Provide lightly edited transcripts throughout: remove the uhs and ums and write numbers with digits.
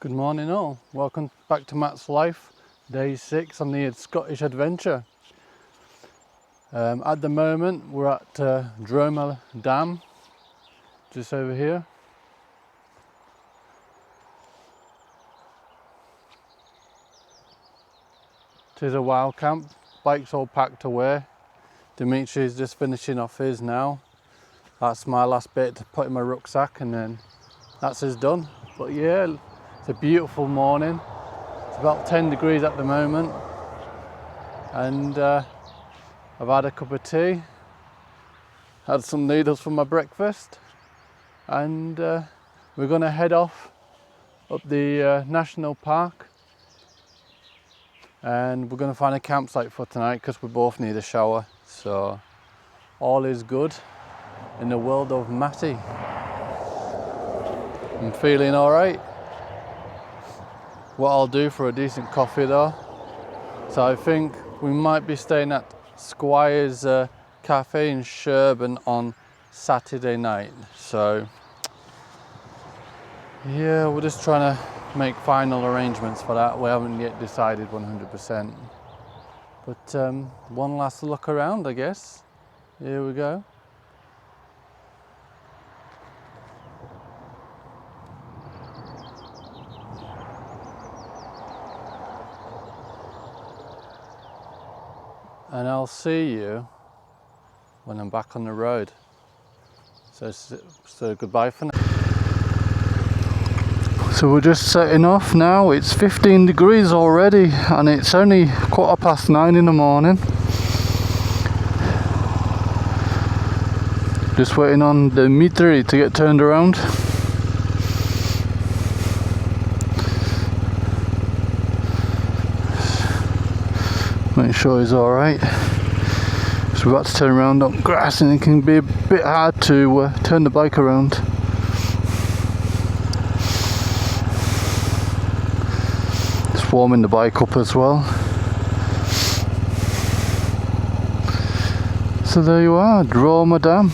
Good morning all, welcome back to Matt's Life, day 6 on the Scottish adventure. At the moment we're at Droma Dam, just over here. It is a wild camp, bike's all packed away. Dimitri's just finishing off his now. That's my last bit to put in my rucksack and then that's his done. But yeah, it's a beautiful morning. It's about 10 degrees at the moment. And I've had a cup of tea, had some noodles for my breakfast. And we're gonna head off up the national park. And we're gonna find a campsite for tonight because we both need a shower. So all is good in the world of Matty. I'm feeling all right. What I'll do for a decent coffee though. So I think we might be staying at Squire's Cafe in Sherburn on Saturday night. So yeah, we're just trying to make final arrangements for that. We haven't yet decided 100%. But one last look around, I guess. Here we go. And I'll see you when I'm back on the road. So goodbye for now. So we're just setting off now. It's 15 degrees already and it's only 9:15 in the morning. Just waiting on Dimitri to get turned around. Make sure he's alright. So we're about to turn around on grass and it can be a bit hard to turn the bike around. Just warming the bike up as well. So there you are, Droma Dam.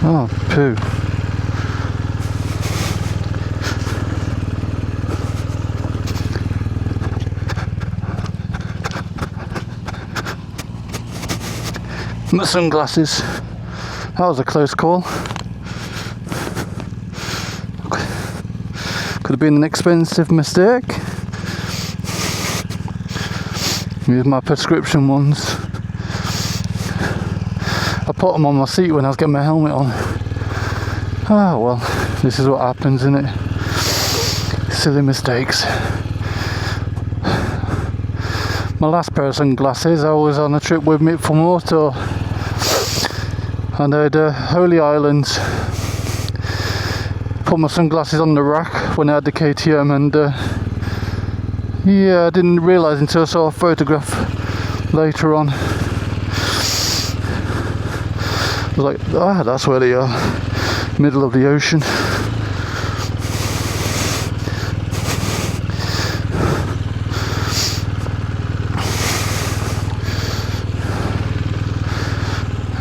Oh, poo. My sunglasses. That was a close call. Could have been an expensive mistake. Here's my prescription ones. I put them on my seat when I was getting my helmet on. Ah well, this is what happens, isn't it? Silly mistakes. My last pair of sunglasses, I was on a trip with me for moto. And I had Holy Highlands. Put my sunglasses on the rack when I had the KTM and yeah, I didn't realise until I saw a photograph later on. I was like, ah, that's where they are, middle of the ocean.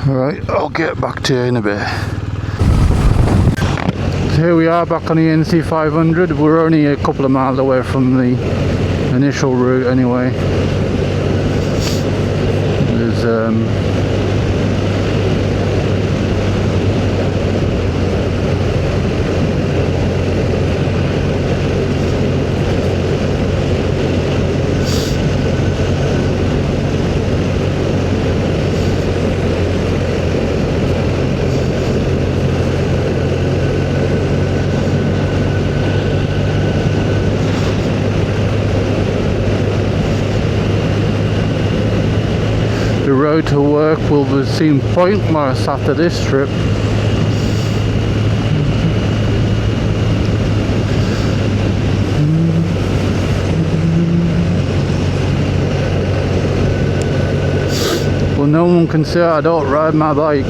Right, I'll get back to you in a bit. So here we are back on the NC500. We're only a couple of miles away from the initial route anyway. There's the road to work will seem pointless after this trip. Well, no one can say I don't ride my bike.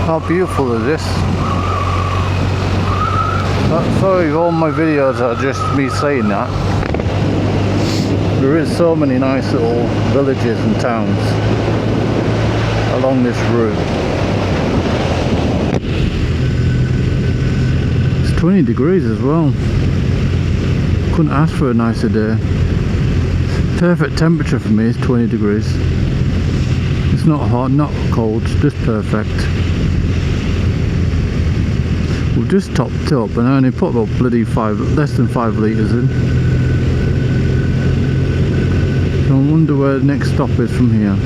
How beautiful is this? Sorry if all my videos are just me saying that. There is so many nice little villages and towns along this route. It's 20 degrees as well. Couldn't ask for a nicer day. Perfect temperature for me is 20 degrees. It's not hot, not cold, it's just perfect. We've just topped up and I only put about bloody less than 5 litres in. So I wonder where the next stop is from here.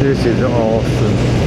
This is awesome.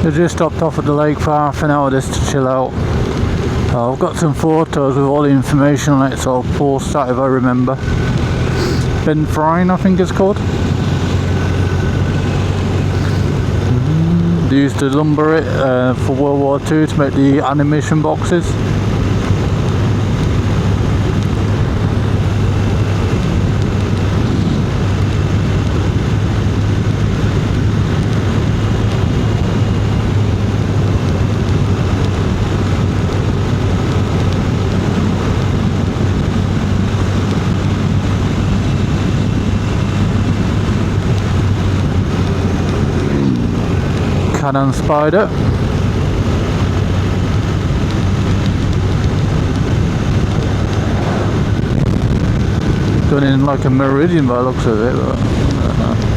I just stopped off at the lake for half an hour just to chill out. I've got some photos with all the information on it, so I'll post that if I remember. Ben Frine, I think it's called. They used to lumber it for World War II to make the ammunition boxes. Canon Spider. Done in like a meridian by the looks of it, but I don't know.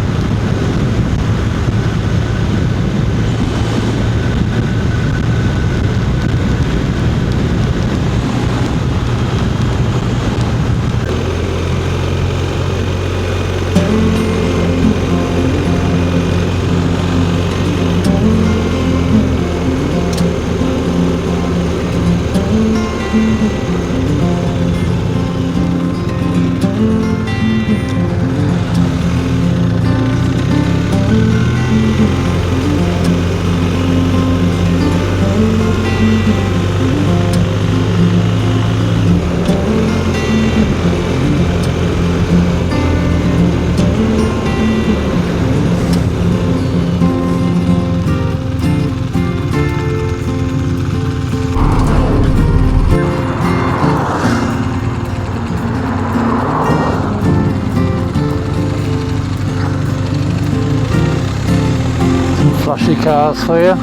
Flashy cars for you.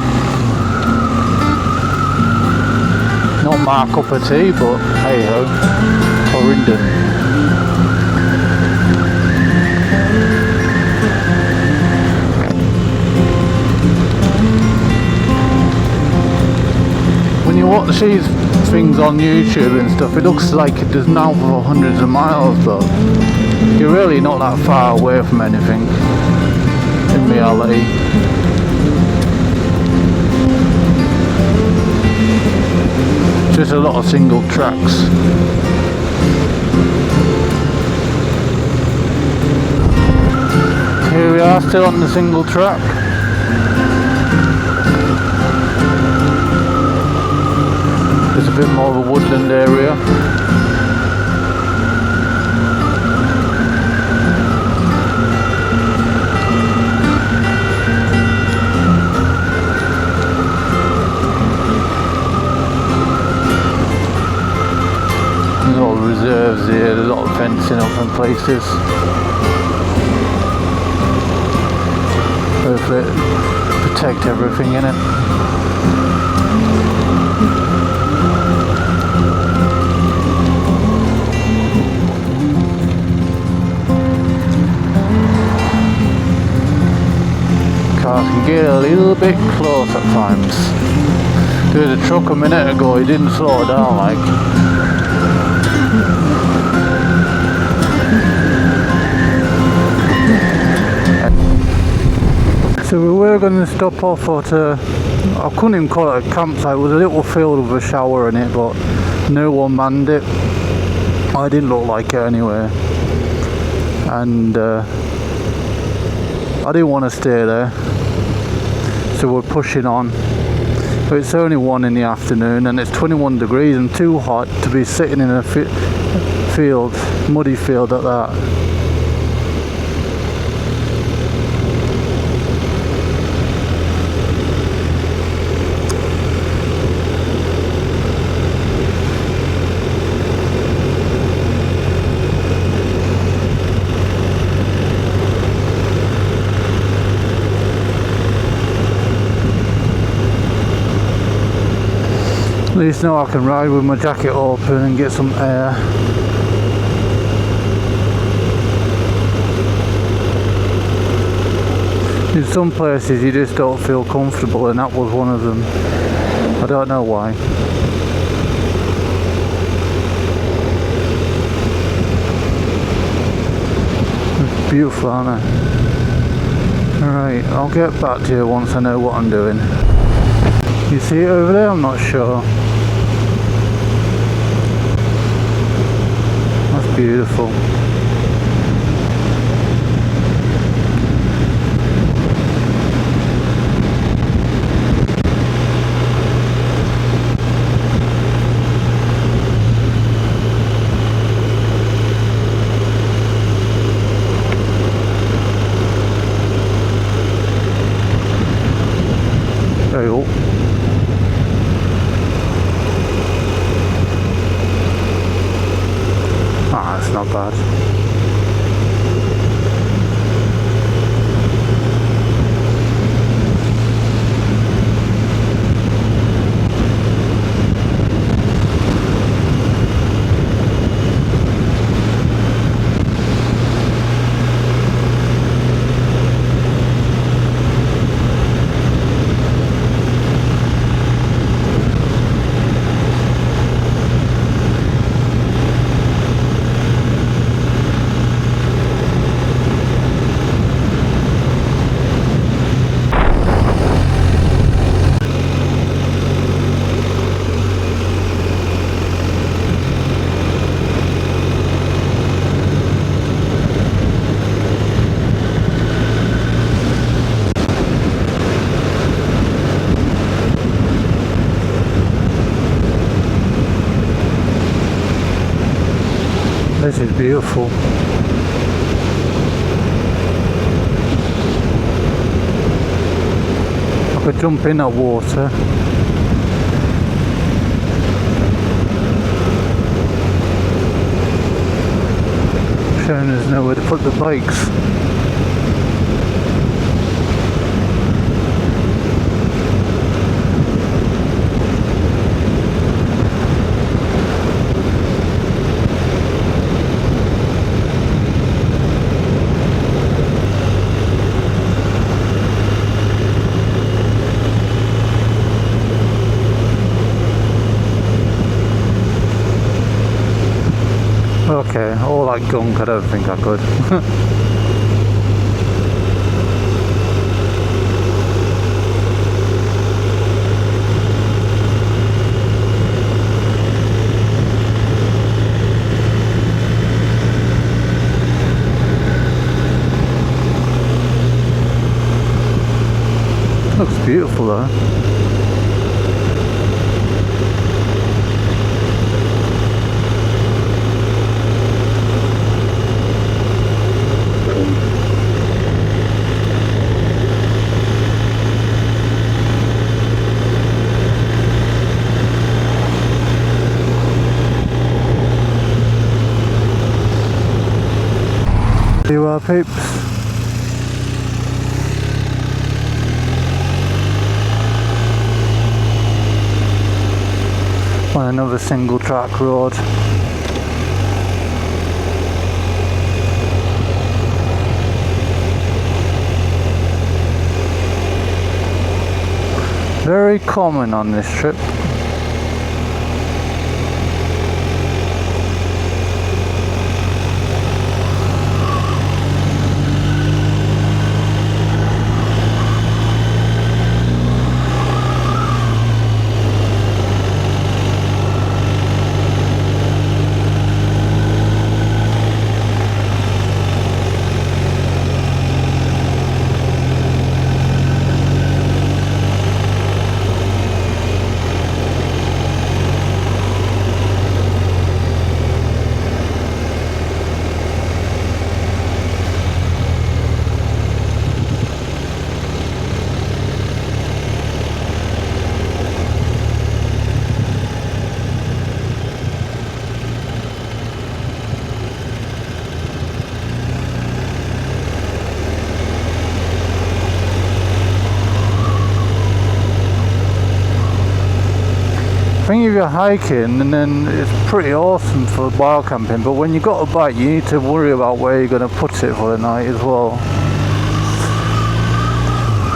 Not my cup of tea, but hey ho, Corindon. When you watch these things on YouTube and stuff, it looks like it does now for hundreds of miles, but you're really not that far away from anything in reality. Just a lot of single tracks. Here we are, still on the single track. There's a bit more of a woodland area. Reserves here, there's a lot of fencing up in places. Perfect, protect everything in it. Cars can get a little bit close at times. There was a truck a minute ago, he didn't slow down like. So we were going to stop off at I couldn't even call it a campsite, it was a little field with a shower in it, but no one manned it. I didn't look like it anyway. And I didn't want to stay there. So we're pushing on. But it's only 1 in the afternoon and it's 21 degrees and too hot to be sitting in a field, muddy field at that. At least now I can ride with my jacket open and get some air. In some places you just don't feel comfortable, and that was one of them. I don't know why. It's beautiful, aren't they? Alright, I'll get back to you once I know what I'm doing. You see it over there? I'm not sure. That's beautiful. There you go. Ah, it's not bad. This is beautiful. I could jump in that water. Shame there's nowhere to put the bikes. Okay, all that gunk, I don't think I could. Looks beautiful though. You are, peeps. On another single track road. Very common on this trip. I think if you're hiking, and then it's pretty awesome for bar camping, but when you got a bike you need to worry about where you're going to put it for the night as well.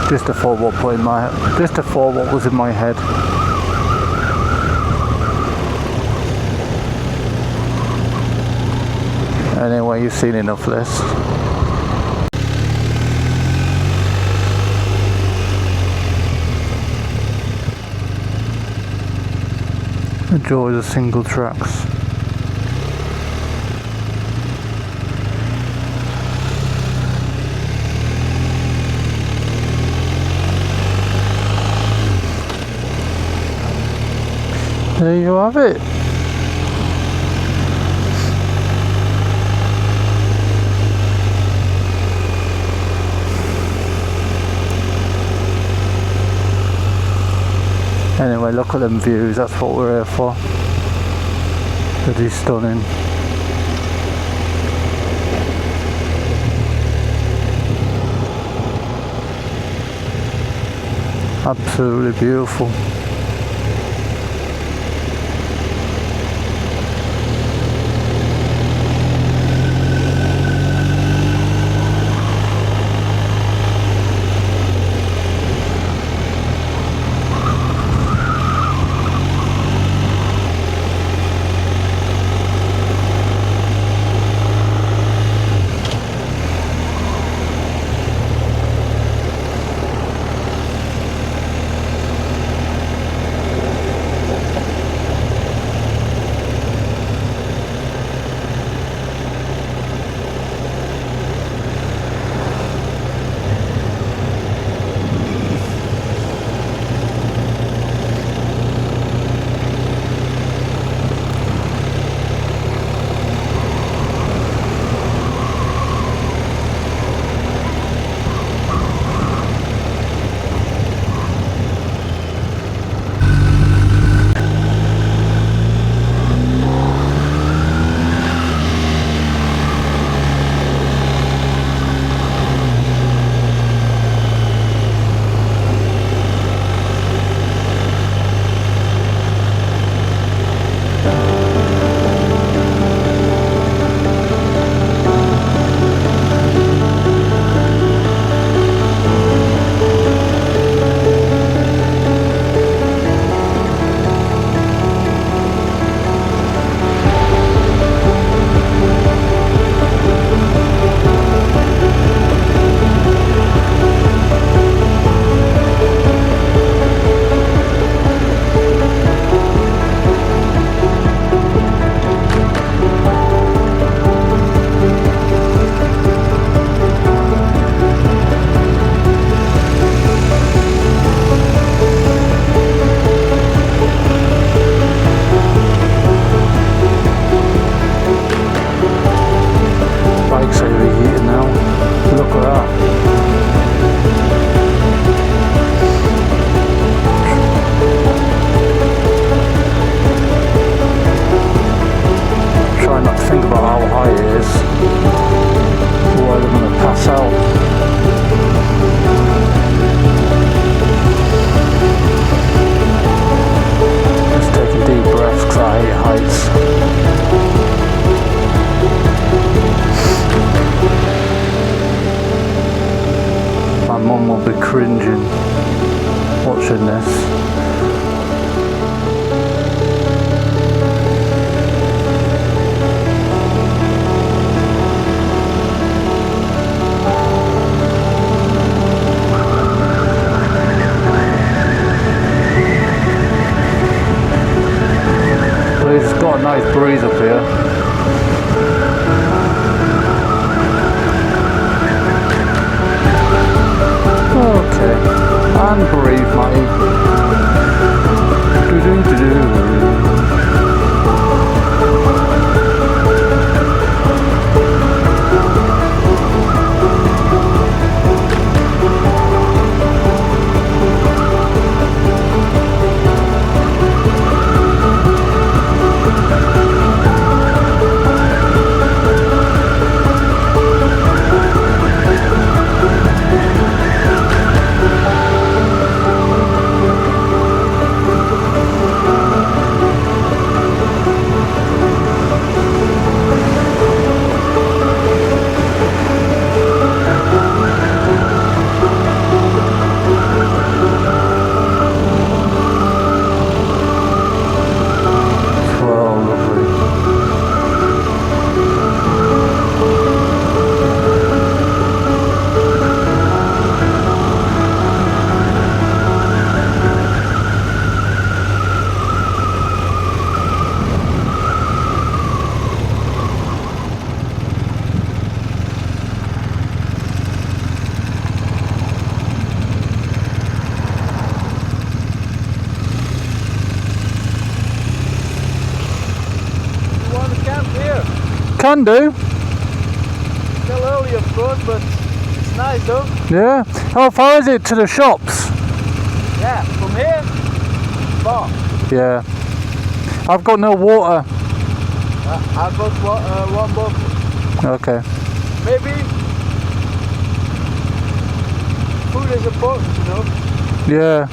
Just a thought what was in my head. Anyway, you've seen enough of this. The joys of single tracks. There you have it. Anyway, look at them views, that's what we're here for. Pretty stunning. Absolutely beautiful. cringing watching this. It's got a nice breeze up here. Okay, and breathe, Matty. can do. Still early, of course, but it's nice though. Yeah. How far is it to the shops? Yeah, from here, far. Yeah. I've got no water. I've got one bottle. Okay. Maybe food is important, you know. Yeah.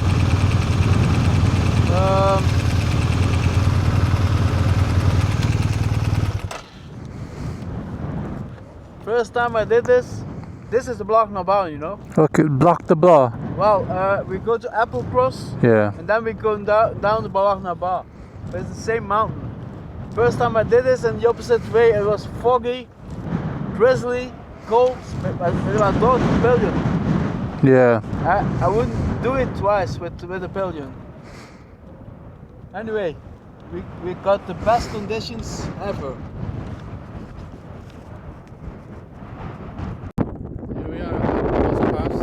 First time I did this is the block Nobel, you know. Okay, block the bar. Well, we go to Applecross, Yeah. and then we go down the Balagna Bar. But it's the same mountain. First time I did this, and the opposite way, it was foggy, drizzly, cold. It was going to pillion. Yeah. I wouldn't do it twice with a pillion. Anyway, we got the best conditions ever. Here we are at Applecross Pass.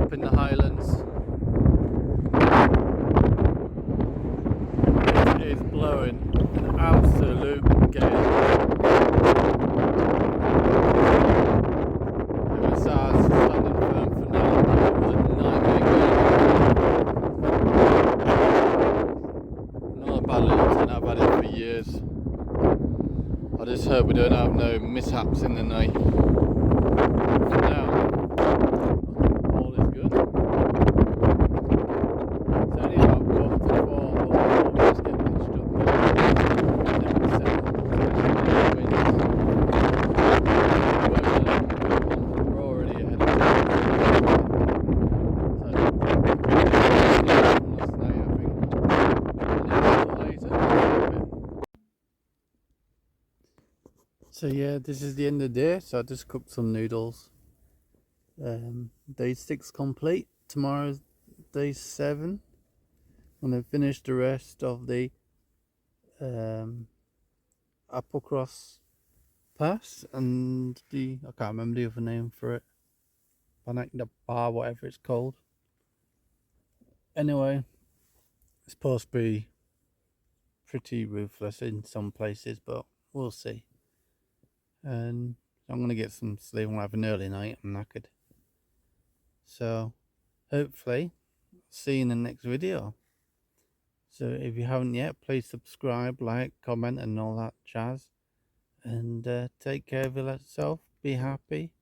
Up in the Highlands. It is blowing an absolute gale. MSR's standing firm for now. It was a nightmare going. Not a bad little tent, I've had it for years. I just hope we don't have no mishaps in the night. For now, all is good. It's only about 4:45, but we'll just get pitched up now. Then we settle. Winds. We're already ahead of time. So yeah, this is the end of the day. So I just cooked some noodles. Day 6 complete. Tomorrow's day 7. I'm gonna finish the rest of the Applecross Pass and I can't remember the other name for it. The bar, whatever it's called. Anyway, it's supposed to be pretty ruthless in some places, but we'll see. And I'm gonna get some sleep. I'm gonna have an early night. I'm knackered. So hopefully see you in the next video. So if you haven't yet, please subscribe, like, comment and all that jazz. And take care of yourself, be happy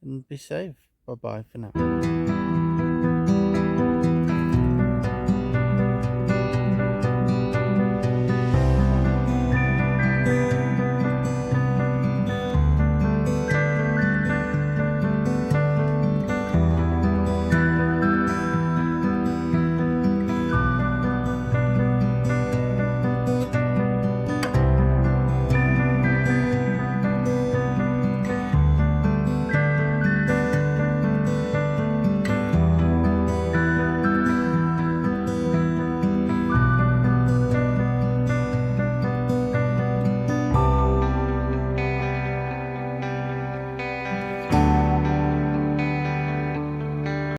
and be safe. Bye bye for now.